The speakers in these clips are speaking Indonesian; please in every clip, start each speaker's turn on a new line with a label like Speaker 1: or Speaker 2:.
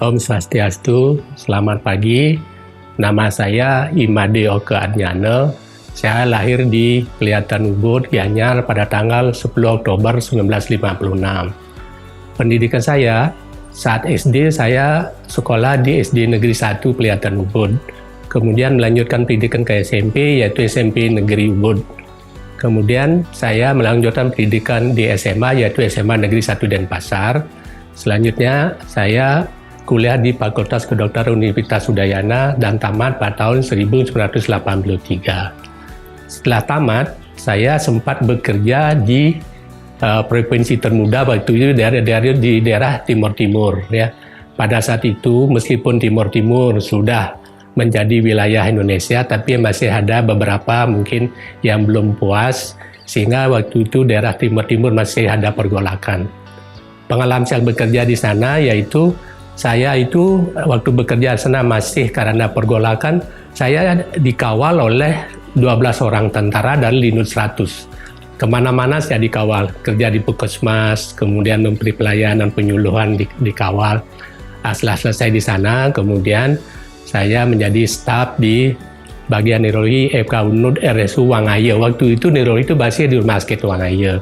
Speaker 1: Om Swastiastu, selamat pagi. Nama saya Imade Oke Adnyana. Saya lahir di Kelihatan Ubud, Gianyar pada tanggal 10 Oktober 1956. Pendidikan saya, saat SD saya sekolah di SD Negeri 1 Kelihatan Ubud. Kemudian melanjutkan pendidikan ke SMP, yaitu SMP Negeri Ubud. Kemudian saya melanjutkan pendidikan di SMA, yaitu SMA Negeri 1 Denpasar. Selanjutnya saya kuliah di Fakultas Kedokteran Universitas Udayana dan tamat pada tahun 1983. Setelah tamat, saya sempat bekerja di provinsi termuda waktu itu di daerah Timur Timur. Ya. Pada saat itu, meskipun Timur Timur sudah menjadi wilayah Indonesia, tapi masih ada beberapa mungkin yang belum puas, sehingga waktu itu daerah Timur Timur masih ada pergolakan. Pengalaman saya bekerja di sana yaitu saya itu waktu bekerja di sana masih karena pergolakan, saya dikawal oleh 12 orang tentara dari Linut 100. Kemana-mana saya dikawal, kerja di Puskesmas, kemudian memberi pelayanan penyuluhan dikawal. Setelah selesai di sana, kemudian saya menjadi staf di bagian neurologi FK Unut RSU Wangaya. Waktu itu neurologi itu masih di Rumah Sakit Wangaya.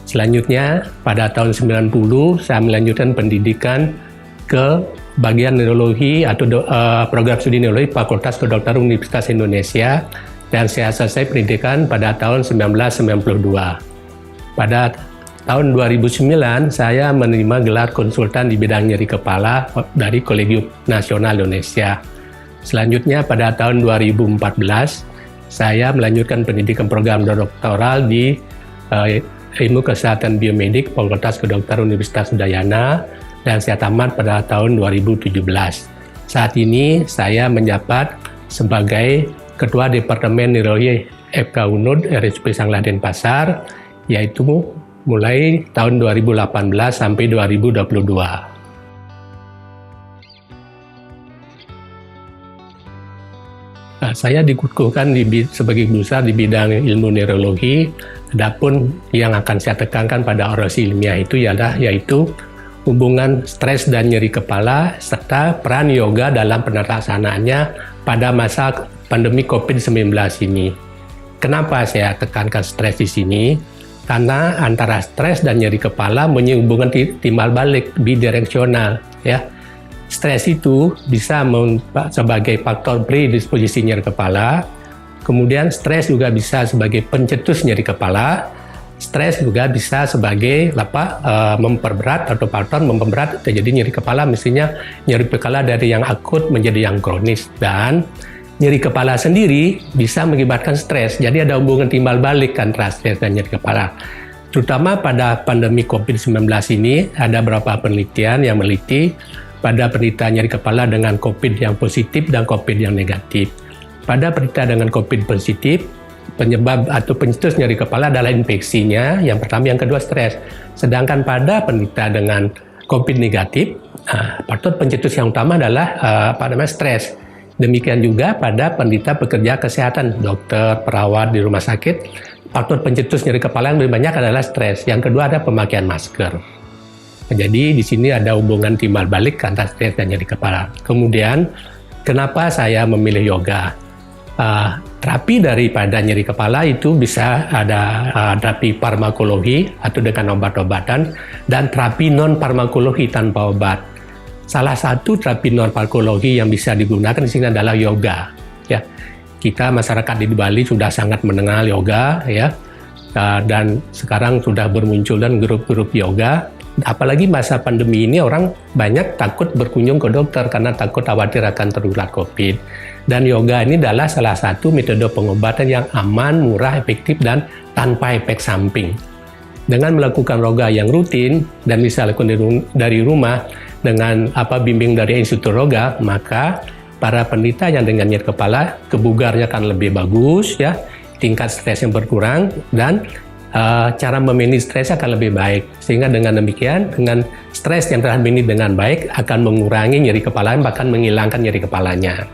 Speaker 1: Selanjutnya, pada tahun 90, saya melanjutkan pendidikan ke bagian neurologi atau program studi neurologi Fakultas Kedokteran Universitas Indonesia, dan saya selesai pendidikan pada tahun 1992. Pada tahun 2009 saya menerima gelar konsultan di bidang nyeri kepala dari Kolegium Nasional Indonesia. Selanjutnya pada tahun 2014 saya melanjutkan pendidikan program doktoral di Ilmu Kesehatan Biomedik Fakultas Kedokteran Universitas Udayana, dan saya tamat pada tahun 2017. Saat ini saya menjabat sebagai Ketua Departemen Neurologi FK Unut RSUP Sanglah Denpasar, yaitu mulai tahun 2018 sampai 2022. Saya dikukuhkan sebagai guru besar di bidang ilmu neurologi. Adapun yang akan saya tekankan pada orasi ilmiah itu yaitu hubungan stres dan nyeri kepala, serta peran yoga dalam penelaksanaannya pada masa pandemi COVID-19 ini. Kenapa saya tekankan stres di sini? Karena antara stres dan nyeri kepala punya hubungan timbal balik, bidireksional. Ya. Stres itu bisa sebagai faktor predisposisi nyeri kepala, kemudian stres juga bisa sebagai pencetus nyeri kepala. Stres juga bisa sebagai memperberat atau faktor memperberat terjadi nyeri kepala, mestinya nyeri kepala dari yang akut menjadi yang kronis, dan nyeri kepala sendiri bisa mengakibatkan stres. Jadi ada hubungan timbal balik antara stres dan nyeri kepala. Terutama pada pandemi COVID-19 ini ada beberapa penelitian yang meneliti pada penderita nyeri kepala dengan COVID yang positif dan COVID yang negatif. Pada penderita dengan COVID positif, penyebab atau pencetus nyeri kepala adalah infeksinya, yang pertama, yang kedua stres. Sedangkan pada penderita dengan COVID negatif, faktor pencetus yang utama adalah stres. Demikian juga pada penderita pekerja kesehatan, dokter, perawat di rumah sakit, faktor pencetus nyeri kepala yang lebih banyak adalah stres. Yang kedua ada pemakaian masker. Jadi di sini ada hubungan timbal balik antara stres dan nyeri kepala. Kemudian, kenapa saya memilih yoga? Terapi daripada nyeri kepala itu bisa ada terapi farmakologi atau dengan obat-obatan, dan terapi non-farmakologi tanpa obat. Salah satu terapi non-farmakologi yang bisa digunakan di sini adalah yoga. Ya, kita masyarakat di Bali sudah sangat mengenal yoga, ya, dan sekarang sudah bermunculan grup-grup yoga. Apalagi masa pandemi ini orang banyak takut berkunjung ke dokter karena takut khawatir akan tertular COVID. Dan yoga ini adalah salah satu metode pengobatan yang aman, murah, efektif, dan tanpa efek samping. Dengan melakukan yoga yang rutin dan bisa lakukan dari rumah dengan bimbing dari instruktur yoga, maka para penderita yang dengan nyeri kepala, kebugarannya akan lebih bagus, ya, tingkat stres yang berkurang, dan cara memanage stres akan lebih baik. Sehingga dengan demikian, dengan stres yang telah dimanage dengan baik, akan mengurangi nyeri kepala, bahkan menghilangkan nyeri kepalanya.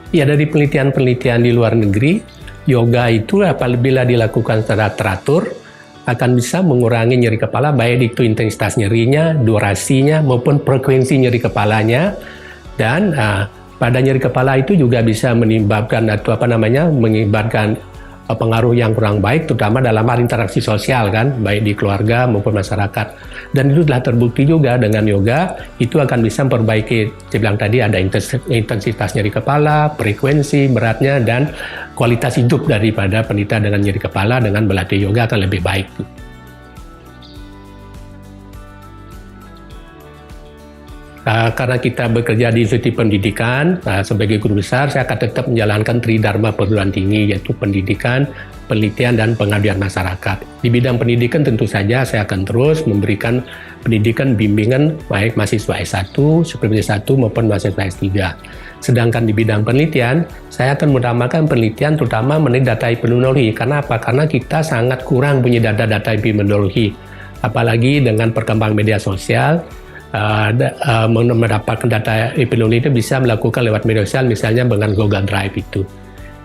Speaker 1: Ya, dari penelitian-penelitian di luar negeri, yoga itu apabila dilakukan secara teratur akan bisa mengurangi nyeri kepala, baik itu intensitas nyerinya, durasinya, maupun frekuensi nyeri kepalanya. Dan pada nyeri kepala itu juga bisa menyebabkan mengibatkan pengaruh yang kurang baik, terutama dalam hal interaksi sosial kan, baik di keluarga maupun masyarakat. Dan itu telah terbukti juga dengan yoga, itu akan bisa memperbaiki, saya bilang tadi ada intensitas nyeri kepala, frekuensi, beratnya, dan kualitas hidup daripada penderita dengan nyeri kepala dengan berlatih yoga akan lebih baik. Karena kita bekerja di institusi pendidikan, sebagai guru besar, saya akan tetap menjalankan Tridharma perguruan tinggi, yaitu pendidikan, penelitian, dan pengabdian masyarakat. Di bidang pendidikan tentu saja saya akan terus memberikan pendidikan bimbingan baik mahasiswa S1, supervisi S1 maupun mahasiswa S3. Sedangkan di bidang penelitian, saya akan mengutamakan penelitian terutama mengenai data epidemiologi. Karena apa? Karena kita sangat kurang punya data-data epidemiologi. Apalagi dengan perkembangan media sosial, mendapatkan data epidemiologi itu bisa melakukan lewat media sosial, misalnya dengan Google Drive itu.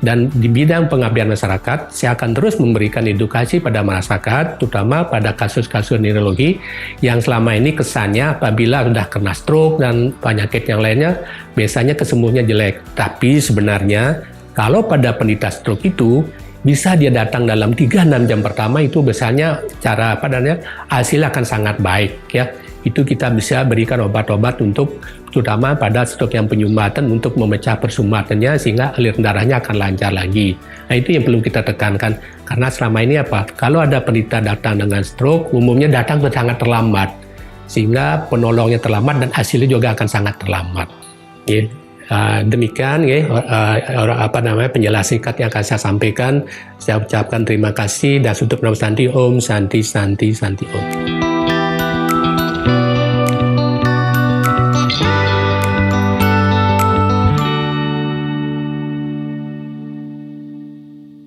Speaker 1: Dan di bidang pengabdian masyarakat, saya akan terus memberikan edukasi pada masyarakat, terutama pada kasus-kasus neurologi yang selama ini kesannya apabila sudah kena stroke dan penyakit yang lainnya, biasanya kesembuhannya jelek. Tapi sebenarnya, kalau pada penderita stroke itu, bisa dia datang dalam 3-6 jam pertama, itu biasanya hasil akan sangat baik ya. Itu kita bisa berikan obat-obat untuk terutama pada stroke yang penyumbatan untuk memecah persumbatannya sehingga aliran darahnya akan lancar lagi. Nah, itu yang perlu kita tekankan karena selama ini kalau ada penderita datang dengan stroke umumnya datang sangat terlambat sehingga penolongnya terlambat dan hasilnya juga akan sangat terlambat. Ya. Demikian penjelasan singkat yang akan saya sampaikan. Saya ucapkan terima kasih dan tutup nama Santi Om, Santi, Santi, Santi Om.